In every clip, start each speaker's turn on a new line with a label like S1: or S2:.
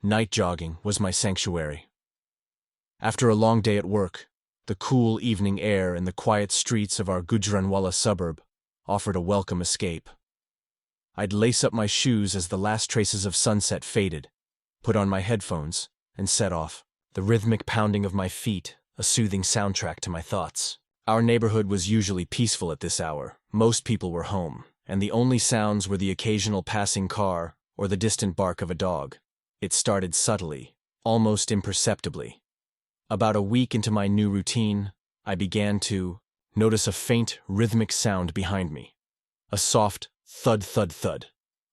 S1: Night jogging was my sanctuary. After a long day at work, the cool evening air and the quiet streets of our Gujranwala suburb offered a welcome escape. I'd lace up my shoes as the last traces of sunset faded, put on my headphones, and set off, the rhythmic pounding of my feet a soothing soundtrack to my thoughts. Our neighborhood was usually peaceful at this hour. Most people were home, and the only sounds were the occasional passing car or the distant bark of a dog. It started subtly, almost imperceptibly. About a week into my new routine, I began to notice a faint, rhythmic sound behind me. A soft thud thud thud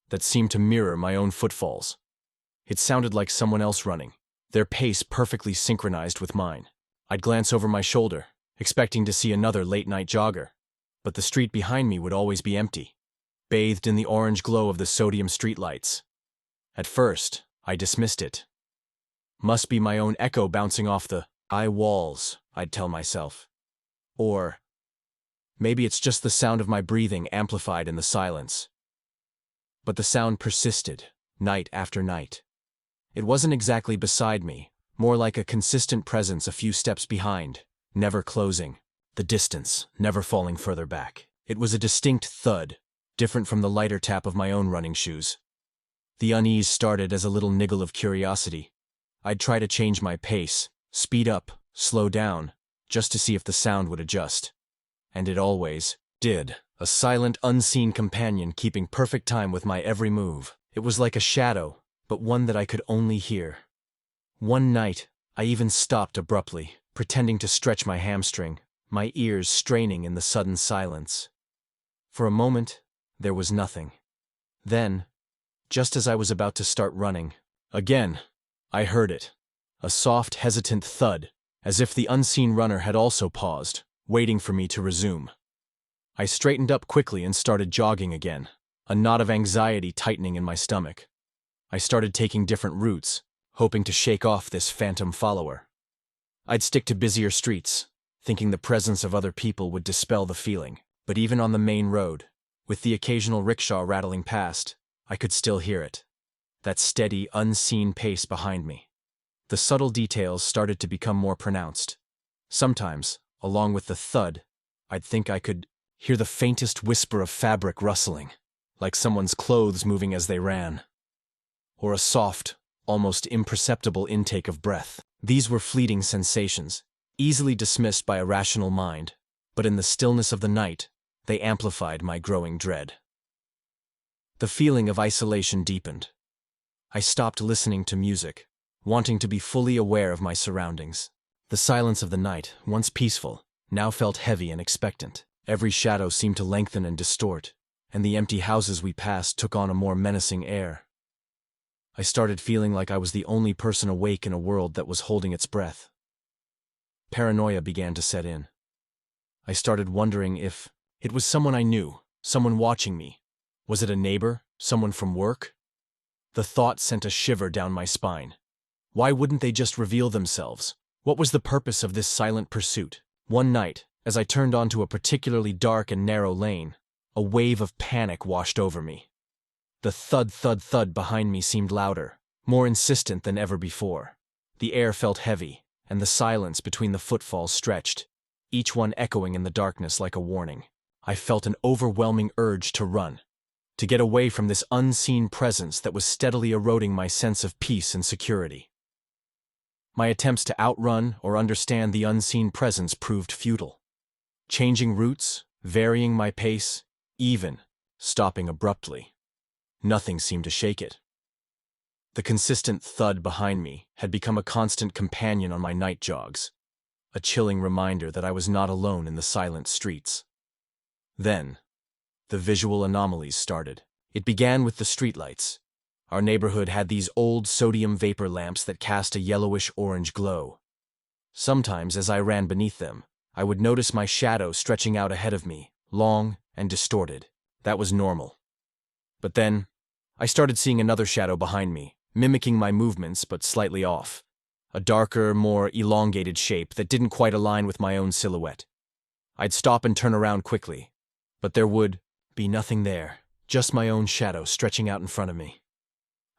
S1: that seemed to mirror my own footfalls. It sounded like someone else running, their pace perfectly synchronized with mine. I'd glance over my shoulder, expecting to see another late-night jogger, but the street behind me would always be empty, bathed in the orange glow of the sodium streetlights. At first, I dismissed it. Must be my own echo bouncing off the eye walls, I'd tell myself. Or maybe it's just the sound of my breathing amplified in the silence. But the sound persisted, night after night. It wasn't exactly beside me, more like a consistent presence a few steps behind, never closing, the distance never falling further back. It was a distinct thud, different from the lighter tap of my own running shoes. The unease started as a little niggle of curiosity. I'd try to change my pace, speed up, slow down, just to see if the sound would adjust. And it always did, a silent, unseen companion keeping perfect time with my every move. It was like a shadow, but one that I could only hear. One night, I even stopped abruptly, pretending to stretch my hamstring, my ears straining in the sudden silence. For a moment, there was nothing. Then, just as I was about to start running, again, I heard it. A soft, hesitant thud, as if the unseen runner had also paused, waiting for me to resume. I straightened up quickly and started jogging again, a knot of anxiety tightening in my stomach. I started taking different routes, hoping to shake off this phantom follower. I'd stick to busier streets, thinking the presence of other people would dispel the feeling. But even on the main road, with the occasional rickshaw rattling past, I could still hear it. That steady, unseen pace behind me. The subtle details started to become more pronounced. Sometimes, along with the thud, I'd think I could hear the faintest whisper of fabric rustling, like someone's clothes moving as they ran. Or a soft, almost imperceptible intake of breath. These were fleeting sensations, easily dismissed by a rational mind, but in the stillness of the night, they amplified my growing dread. The feeling of isolation deepened. I stopped listening to music, wanting to be fully aware of my surroundings. The silence of the night, once peaceful, now felt heavy and expectant. Every shadow seemed to lengthen and distort, and the empty houses we passed took on a more menacing air. I started feeling like I was the only person awake in a world that was holding its breath. Paranoia began to set in. I started wondering if it was someone I knew, someone watching me. Was it a neighbor, someone from work? The thought sent a shiver down my spine. Why wouldn't they just reveal themselves? What was the purpose of this silent pursuit? One night, as I turned onto a particularly dark and narrow lane, a wave of panic washed over me. The thud thud thud behind me seemed louder, more insistent than ever before. The air felt heavy, and the silence between the footfalls stretched, each one echoing in the darkness like a warning. I felt an overwhelming urge to run, to get away from this unseen presence that was steadily eroding my sense of peace and security. My attempts to outrun or understand the unseen presence proved futile. Changing routes, varying my pace, even stopping abruptly. Nothing seemed to shake it. The consistent thud behind me had become a constant companion on my night jogs, a chilling reminder that I was not alone in the silent streets. Then, the visual anomalies started. It began with the streetlights. Our neighborhood had these old sodium vapor lamps that cast a yellowish-orange glow. Sometimes, as I ran beneath them, I would notice my shadow stretching out ahead of me, long and distorted. That was normal. But then, I started seeing another shadow behind me, mimicking my movements but slightly off. A darker, more elongated shape that didn't quite align with my own silhouette. I'd stop and turn around quickly, but there would be nothing there, just my own shadow stretching out in front of me.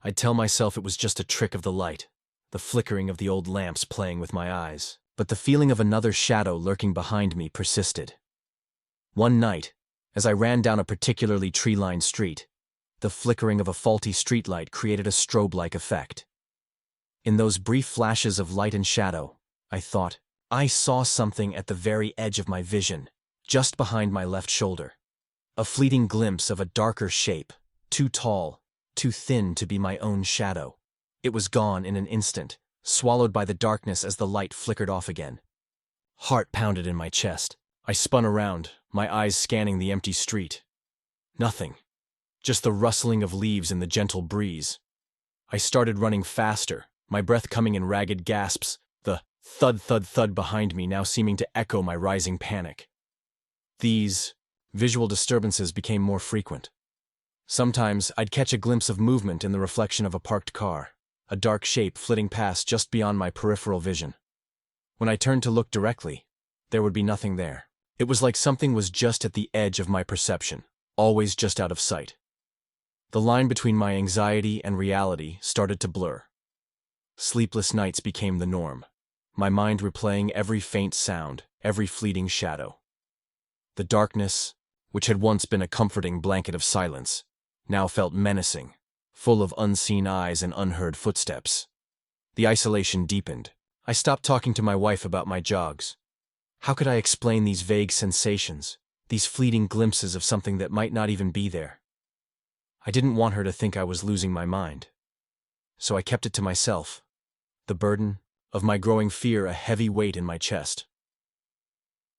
S1: I'd tell myself it was just a trick of the light, the flickering of the old lamps playing with my eyes. But the feeling of another shadow lurking behind me persisted. One night, as I ran down a particularly tree-lined street, the flickering of a faulty streetlight created a strobe-like effect. In those brief flashes of light and shadow, I thought, I saw something at the very edge of my vision, just behind my left shoulder. A fleeting glimpse of a darker shape, too tall, too thin to be my own shadow. It was gone in an instant, swallowed by the darkness as the light flickered off again. Heart pounded in my chest. I spun around, my eyes scanning the empty street. Nothing. Just the rustling of leaves in the gentle breeze. I started running faster, my breath coming in ragged gasps, the thud-thud-thud behind me now seeming to echo my rising panic. These visual disturbances became more frequent. Sometimes I'd catch a glimpse of movement in the reflection of a parked car, a dark shape flitting past just beyond my peripheral vision. When I turned to look directly, there would be nothing there. It was like something was just at the edge of my perception, always just out of sight. The line between my anxiety and reality started to blur. Sleepless nights became the norm, my mind replaying every faint sound, every fleeting shadow. The darkness, which had once been a comforting blanket of silence, now felt menacing, full of unseen eyes and unheard footsteps. The isolation deepened. I stopped talking to my wife about my jogs. How could I explain these vague sensations, these fleeting glimpses of something that might not even be there? I didn't want her to think I was losing my mind. So I kept it to myself, the burden of my growing fear a heavy weight in my chest.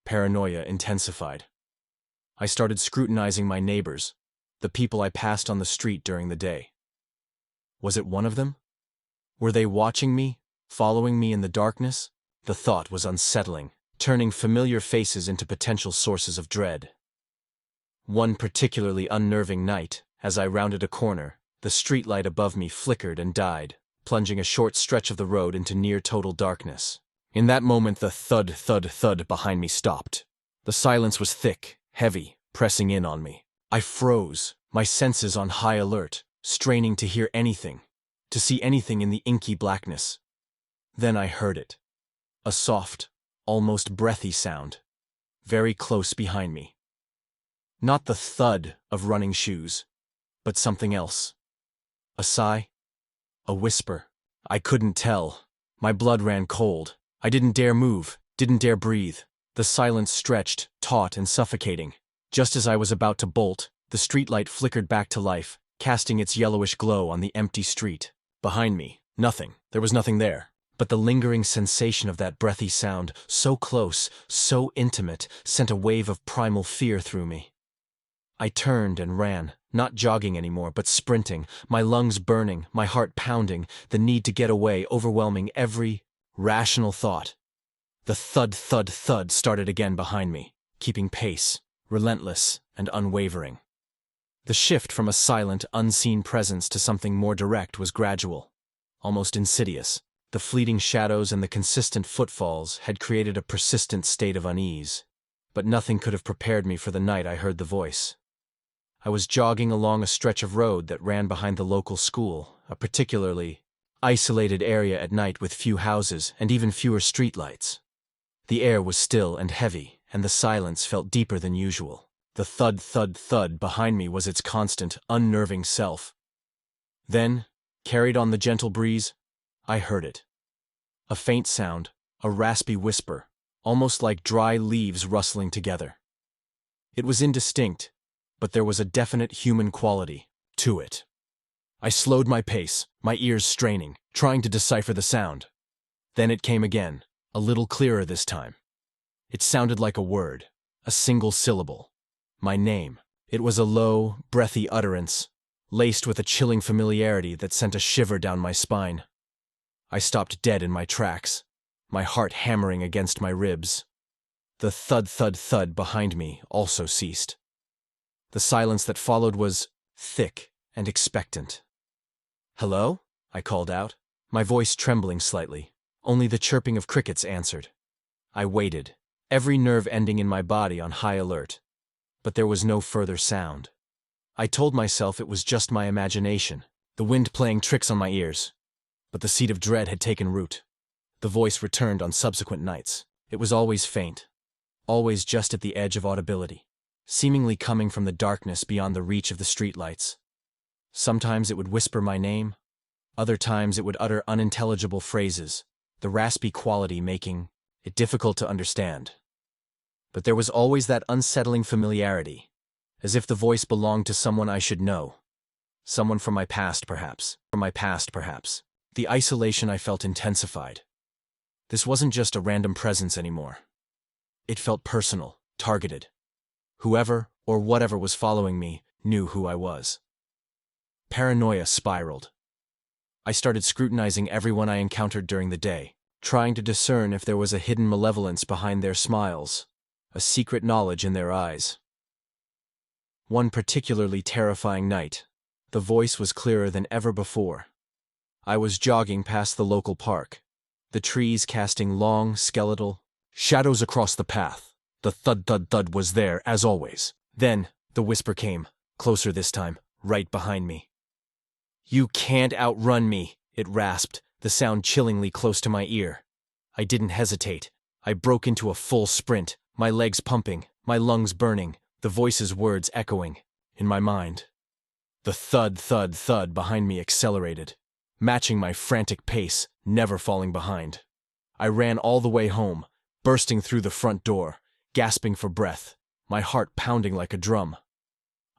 S1: Paranoia intensified. I started scrutinizing my neighbors, the people I passed on the street during the day. Was it one of them? Were they watching me, following me in the darkness? The thought was unsettling, turning familiar faces into potential sources of dread. One particularly unnerving night, as I rounded a corner, the streetlight above me flickered and died, plunging a short stretch of the road into near-total darkness. In that moment the thud-thud-thud behind me stopped. The silence was thick, heavy, pressing in on me. I froze, my senses on high alert, straining to hear anything, to see anything in the inky blackness. Then I heard it. A soft, almost breathy sound, very close behind me. Not the thud of running shoes, but something else. A sigh? A whisper? I couldn't tell. My blood ran cold. I didn't dare move, didn't dare breathe. The silence stretched, taut and suffocating. Just as I was about to bolt, the streetlight flickered back to life, casting its yellowish glow on the empty street. Behind me, nothing. There was nothing there. But the lingering sensation of that breathy sound, so close, so intimate, sent a wave of primal fear through me. I turned and ran, not jogging anymore, but sprinting, my lungs burning, my heart pounding, the need to get away overwhelming every rational thought. The thud-thud-thud started again behind me, keeping pace, relentless and unwavering. The shift from a silent, unseen presence to something more direct was gradual, almost insidious. The fleeting shadows and the consistent footfalls had created a persistent state of unease, but nothing could have prepared me for the night I heard the voice. I was jogging along a stretch of road that ran behind the local school, a particularly isolated area at night with few houses and even fewer streetlights. The air was still and heavy, and the silence felt deeper than usual. The thud-thud-thud behind me was its constant, unnerving self. Then, carried on the gentle breeze, I heard it. A faint sound, a raspy whisper, almost like dry leaves rustling together. It was indistinct, but there was a definite human quality to it. I slowed my pace, my ears straining, trying to decipher the sound. Then it came again, a little clearer this time. It sounded like a word, a single syllable. My name. It was a low, breathy utterance, laced with a chilling familiarity that sent a shiver down my spine. I stopped dead in my tracks, my heart hammering against my ribs. The thud-thud-thud behind me also ceased. The silence that followed was thick and expectant. "Hello?" I called out, my voice trembling slightly. Only the chirping of crickets answered. I waited, every nerve ending in my body on high alert. But there was no further sound. I told myself it was just my imagination, the wind playing tricks on my ears. But the seed of dread had taken root. The voice returned on subsequent nights. It was always faint, always just at the edge of audibility, seemingly coming from the darkness beyond the reach of the streetlights. Sometimes it would whisper my name, other times it would utter unintelligible phrases, the raspy quality making it difficult to understand. But there was always that unsettling familiarity, as if the voice belonged to someone I should know. Someone from my past, perhaps. The isolation I felt intensified. This wasn't just a random presence anymore. It felt personal, targeted. Whoever or whatever was following me knew who I was. Paranoia spiraled. I started scrutinizing everyone I encountered during the day, trying to discern if there was a hidden malevolence behind their smiles, a secret knowledge in their eyes. One particularly terrifying night, the voice was clearer than ever before. I was jogging past the local park, the trees casting long, skeletal shadows across the path. The thud-thud-thud was there, as always. Then, the whisper came, closer this time, right behind me. "You can't outrun me," it rasped, the sound chillingly close to my ear. I didn't hesitate. I broke into a full sprint, my legs pumping, my lungs burning, the voice's words echoing in my mind. The thud-thud-thud behind me accelerated, matching my frantic pace, never falling behind. I ran all the way home, bursting through the front door, gasping for breath, my heart pounding like a drum.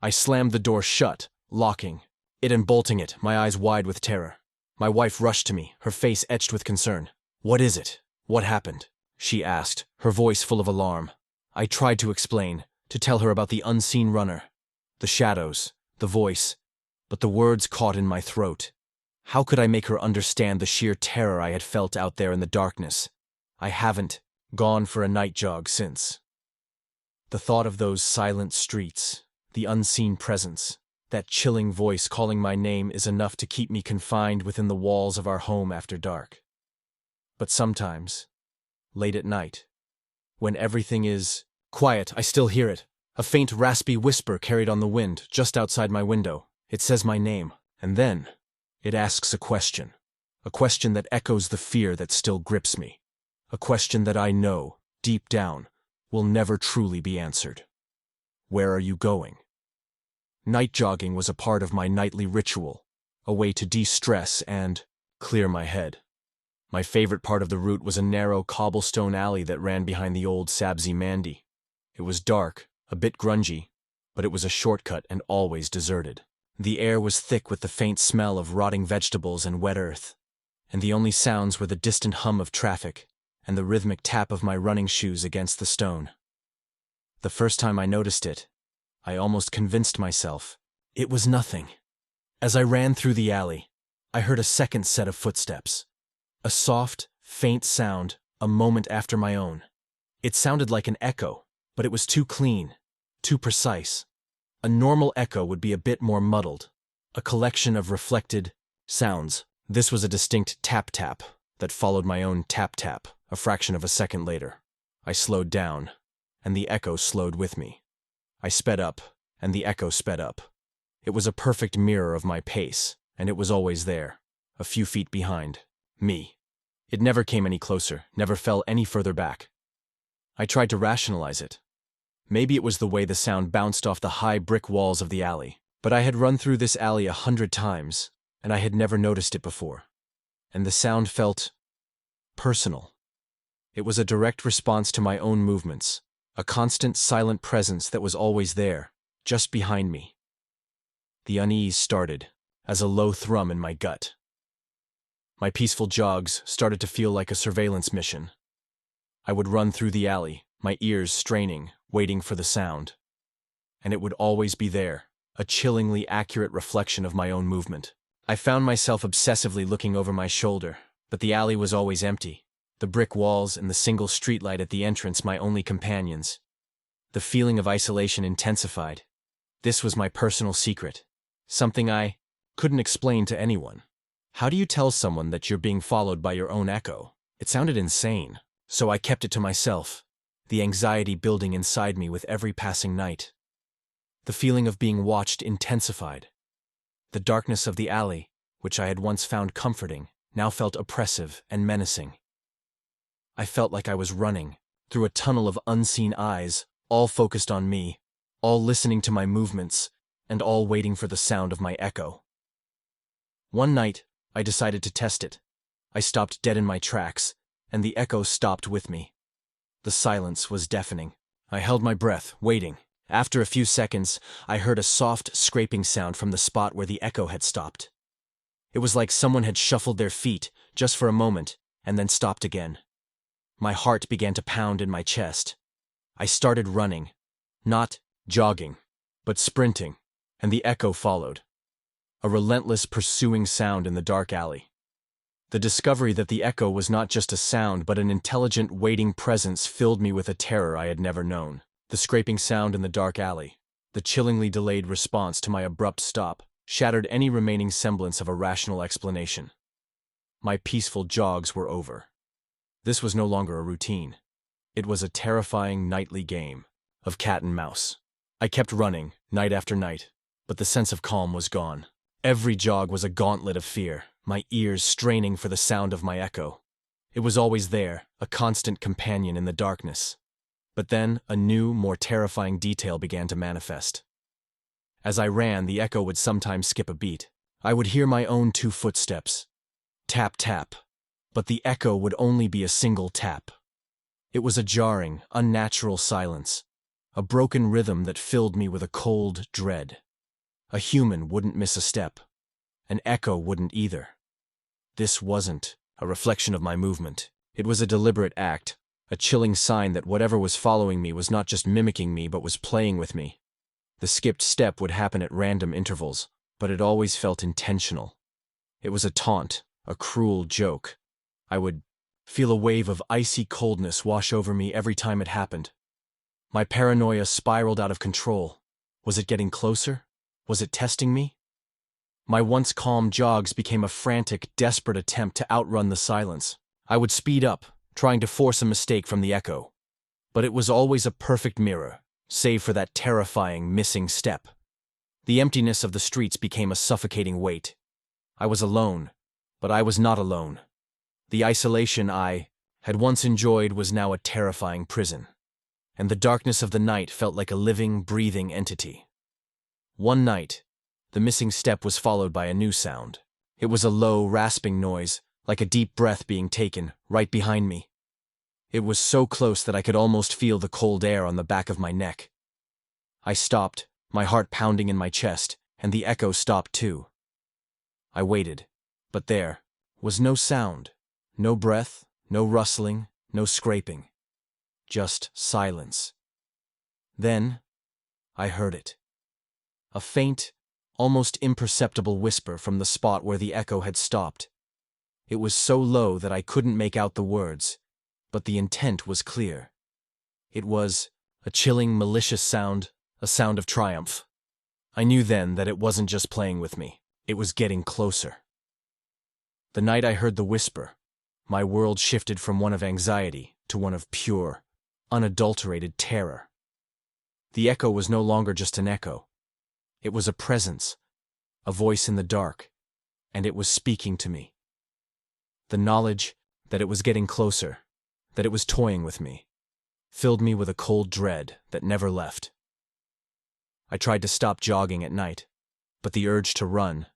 S1: I slammed the door shut, locking it and bolting it, my eyes wide with terror. My wife rushed to me, her face etched with concern. "What is it? What happened?" she asked, her voice full of alarm. I tried to explain, to tell her about the unseen runner, the shadows, the voice, but the words caught in my throat. How could I make her understand the sheer terror I had felt out there in the darkness? I haven't gone for a night jog since. The thought of those silent streets, the unseen presence, that chilling voice calling my name is enough to keep me confined within the walls of our home after dark. But sometimes, late at night, when everything is quiet, I still hear it, a faint raspy whisper carried on the wind just outside my window. It says my name, and then it asks a question that echoes the fear that still grips me, a question that I know, deep down, will never truly be answered. Where are you going? Night jogging was a part of my nightly ritual, a way to de-stress and clear my head. My favorite part of the route was a narrow cobblestone alley that ran behind the old Sabzi Mandi. It was dark, a bit grungy, but it was a shortcut and always deserted. The air was thick with the faint smell of rotting vegetables and wet earth, and the only sounds were the distant hum of traffic and the rhythmic tap of my running shoes against the stone. The first time I noticed it, I almost convinced myself it was nothing. As I ran through the alley, I heard a second set of footsteps. A soft, faint sound a moment after my own. It sounded like an echo, but it was too clean, too precise. A normal echo would be a bit more muddled, a collection of reflected sounds. This was a distinct tap-tap that followed my own tap-tap a fraction of a second later. I slowed down, and the echo slowed with me. I sped up, and the echo sped up. It was a perfect mirror of my pace, and it was always there, a few feet behind me. It never came any closer, never fell any further back. I tried to rationalize it. Maybe it was the way the sound bounced off the high brick walls of the alley, but I had run through this alley 100 times, and I had never noticed it before. And the sound felt personal. It was a direct response to my own movements, a constant silent presence that was always there, just behind me. The unease started as a low thrum in my gut. My peaceful jogs started to feel like a surveillance mission. I would run through the alley, my ears straining, waiting for the sound. And it would always be there, a chillingly accurate reflection of my own movement. I found myself obsessively looking over my shoulder, but the alley was always empty. The brick walls and the single streetlight at the entrance my only companions. The feeling of isolation intensified. This was my personal secret, something I couldn't explain to anyone. How do you tell someone that you're being followed by your own echo? It sounded insane, so I kept it to myself, the anxiety building inside me with every passing night. The feeling of being watched intensified. The darkness of the alley, which I had once found comforting, now felt oppressive and menacing. I felt like I was running through a tunnel of unseen eyes, all focused on me, all listening to my movements, and all waiting for the sound of my echo. One night, I decided to test it. I stopped dead in my tracks, and the echo stopped with me. The silence was deafening. I held my breath, waiting. After a few seconds, I heard a soft, scraping sound from the spot where the echo had stopped. It was like someone had shuffled their feet, just for a moment, and then stopped again. My heart began to pound in my chest. I started running. Not jogging, but sprinting, and the echo followed. A relentless pursuing sound in the dark alley. The discovery that the echo was not just a sound but an intelligent, waiting presence filled me with a terror I had never known. The scraping sound in the dark alley, the chillingly delayed response to my abrupt stop, shattered any remaining semblance of a rational explanation. My peaceful jogs were over. This was no longer a routine. It was a terrifying nightly game of cat and mouse. I kept running, night after night, but the sense of calm was gone. Every jog was a gauntlet of fear, my ears straining for the sound of my echo. It was always there, a constant companion in the darkness. But then, a new, more terrifying detail began to manifest. As I ran, the echo would sometimes skip a beat. I would hear my own 2 footsteps. Tap, tap. But the echo would only be a single tap. It was a jarring, unnatural silence, a broken rhythm that filled me with a cold dread. A human wouldn't miss a step. An echo wouldn't either. This wasn't a reflection of my movement. It was a deliberate act, a chilling sign that whatever was following me was not just mimicking me but was playing with me. The skipped step would happen at random intervals, but it always felt intentional. It was a taunt, a cruel joke. I would feel a wave of icy coldness wash over me every time it happened. My paranoia spiraled out of control. Was it getting closer? Was it testing me? My once calm jogs became a frantic, desperate attempt to outrun the silence. I would speed up, trying to force a mistake from the echo. But it was always a perfect mirror, save for that terrifying missing step. The emptiness of the streets became a suffocating weight. I was alone, but I was not alone. The isolation I had once enjoyed was now a terrifying prison, and the darkness of the night felt like a living, breathing entity. One night, the missing step was followed by a new sound. It was a low, rasping noise, like a deep breath being taken, right behind me. It was so close that I could almost feel the cold air on the back of my neck. I stopped, my heart pounding in my chest, and the echo stopped too. I waited, but there was no sound, no breath, no rustling, no scraping. Just silence. Then, I heard it. A faint, almost imperceptible whisper from the spot where the echo had stopped. It was so low that I couldn't make out the words, but the intent was clear. It was a chilling, malicious sound, a sound of triumph. I knew then that it wasn't just playing with me, it was getting closer. The night I heard the whisper, my world shifted from one of anxiety to one of pure, unadulterated terror. The echo was no longer just an echo. It was a presence, a voice in the dark, and it was speaking to me. The knowledge that it was getting closer, that it was toying with me, filled me with a cold dread that never left. I tried to stop jogging at night, but the urge to run,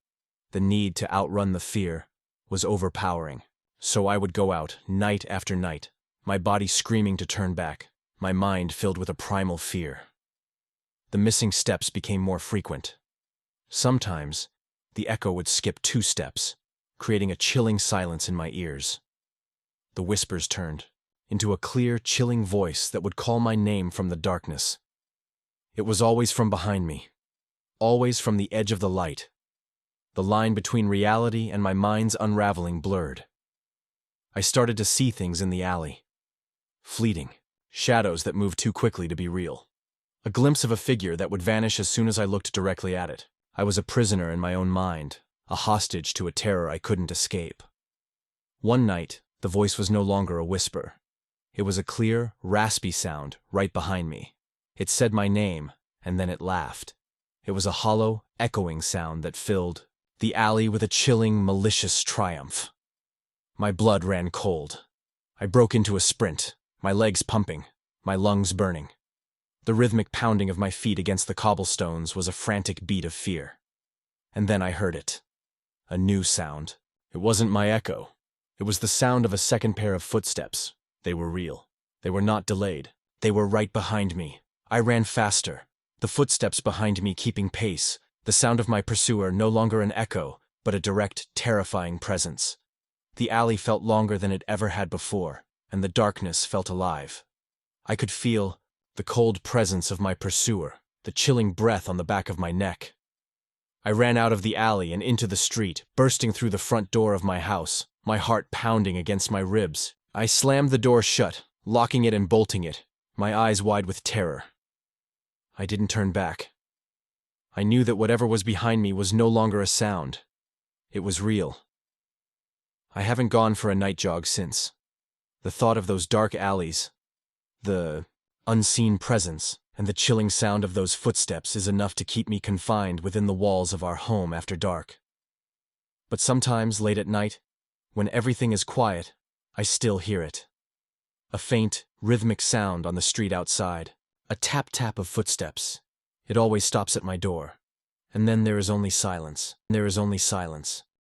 S1: the need to outrun the fear, was overpowering. So I would go out, night after night, my body screaming to turn back, my mind filled with a primal fear. The missing steps became more frequent. Sometimes, the echo would skip 2 steps, creating a chilling silence in my ears. The whispers turned into a clear, chilling voice that would call my name from the darkness. It was always from behind me, always from the edge of the light. The line between reality and my mind's unraveling blurred. I started to see things in the alley. Fleeting, shadows that moved too quickly to be real. A glimpse of a figure that would vanish as soon as I looked directly at it. I was a prisoner in my own mind, a hostage to a terror I couldn't escape. One night, the voice was no longer a whisper. It was a clear, raspy sound right behind me. It said my name, and then it laughed. It was a hollow, echoing sound that filled The alley with a chilling, malicious triumph. My blood ran cold. I broke into a sprint, my legs pumping, my lungs burning. The rhythmic pounding of my feet against the cobblestones was a frantic beat of fear. And then I heard it. A new sound. It wasn't my echo. It was the sound of a second pair of footsteps. They were real. They were not delayed. They were right behind me. I ran faster, the footsteps behind me keeping pace, the sound of my pursuer no longer an echo, but a direct, terrifying presence. The alley felt longer than it ever had before, and the darkness felt alive. I could feel the cold presence of my pursuer, the chilling breath on the back of my neck. I ran out of the alley and into the street, bursting through the front door of my house, my heart pounding against my ribs. I slammed the door shut, locking it and bolting it, my eyes wide with terror. I didn't turn back. I knew that whatever was behind me was no longer a sound. It was real. I haven't gone for a night jog since. The thought of those dark alleys, the unseen presence, and the chilling sound of those footsteps is enough to keep me confined within the walls of our home after dark. But sometimes, late at night, when everything is quiet, I still hear it. A faint, rhythmic sound on the street outside. A tap-tap of footsteps. It always stops at my door. And then there is only silence. There is only silence.